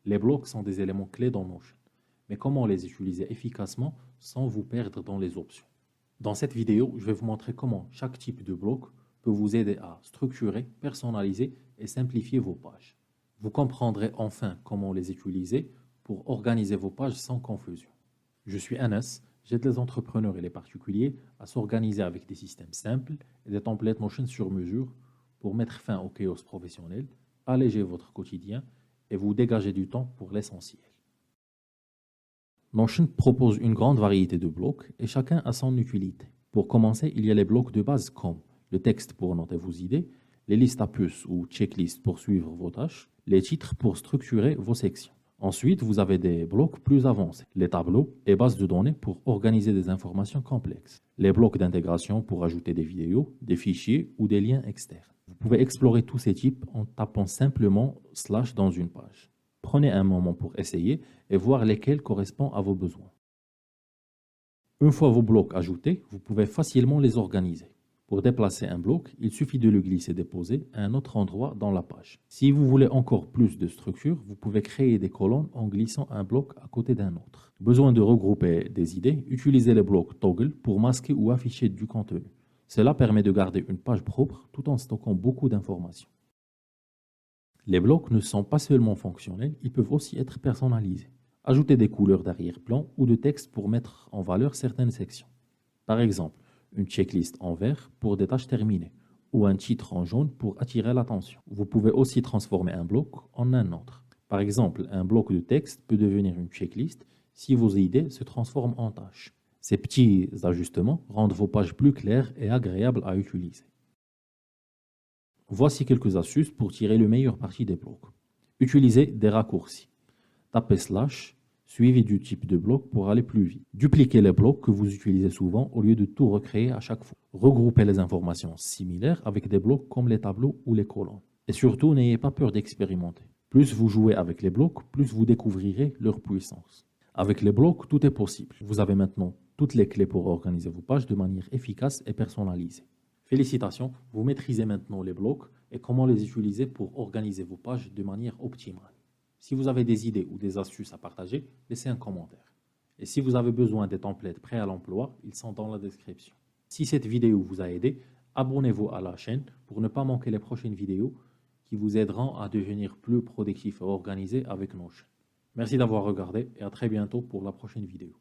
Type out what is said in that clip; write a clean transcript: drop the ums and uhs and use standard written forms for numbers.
Les blocs sont des éléments clés dans Notion. Mais comment les utiliser efficacement sans vous perdre dans les options? Dans cette vidéo, je vais vous montrer comment chaque type de bloc peut vous aider à structurer, personnaliser et simplifier vos pages. Vous comprendrez enfin comment les utiliser pour organiser vos pages sans confusion. Je suis Anas, j'aide les entrepreneurs et les particuliers à s'organiser avec des systèmes simples et des templates Notion sur mesure pour mettre fin au chaos professionnel, alléger votre quotidien et vous dégager du temps pour l'essentiel. Notion propose une grande variété de blocs et chacun a son utilité. Pour commencer, il y a les blocs de base comme le texte pour noter vos idées, les listes à puces ou checklists pour suivre vos tâches, les titres pour structurer vos sections. Ensuite, vous avez des blocs plus avancés, les tableaux et bases de données pour organiser des informations complexes, les blocs d'intégration pour ajouter des vidéos, des fichiers ou des liens externes. Vous pouvez explorer tous ces types en tapant simplement / dans une page. Prenez un moment pour essayer et voir lesquels correspondent à vos besoins. Une fois vos blocs ajoutés, vous pouvez facilement les organiser. Pour déplacer un bloc, il suffit de le glisser-déposer à un autre endroit dans la page. Si vous voulez encore plus de structure, vous pouvez créer des colonnes en glissant un bloc à côté d'un autre. Besoin de regrouper des idées, utilisez les blocs toggle pour masquer ou afficher du contenu. Cela permet de garder une page propre tout en stockant beaucoup d'informations. Les blocs ne sont pas seulement fonctionnels, ils peuvent aussi être personnalisés. Ajoutez des couleurs d'arrière-plan ou de texte pour mettre en valeur certaines sections. Par exemple, une checklist en vert pour des tâches terminées ou un titre en jaune pour attirer l'attention. Vous pouvez aussi transformer un bloc en un autre. Par exemple, un bloc de texte peut devenir une checklist si vos idées se transforment en tâches. Ces petits ajustements rendent vos pages plus claires et agréables à utiliser. Voici quelques astuces pour tirer le meilleur parti des blocs. Utilisez des raccourcis. Tapez / suivi du type de bloc pour aller plus vite. Dupliquez les blocs que vous utilisez souvent au lieu de tout recréer à chaque fois. Regroupez les informations similaires avec des blocs comme les tableaux ou les colonnes. Et surtout, n'ayez pas peur d'expérimenter. Plus vous jouez avec les blocs, plus vous découvrirez leur puissance. Avec les blocs, tout est possible. Vous avez maintenant toutes les clés pour organiser vos pages de manière efficace et personnalisée. Félicitations, vous maîtrisez maintenant les blocs et comment les utiliser pour organiser vos pages de manière optimale. Si vous avez des idées ou des astuces à partager, laissez un commentaire. Et si vous avez besoin des templates prêts à l'emploi, ils sont dans la description. Si cette vidéo vous a aidé, abonnez-vous à la chaîne pour ne pas manquer les prochaines vidéos qui vous aideront à devenir plus productif et organisé avec Notion. Merci d'avoir regardé et à très bientôt pour la prochaine vidéo.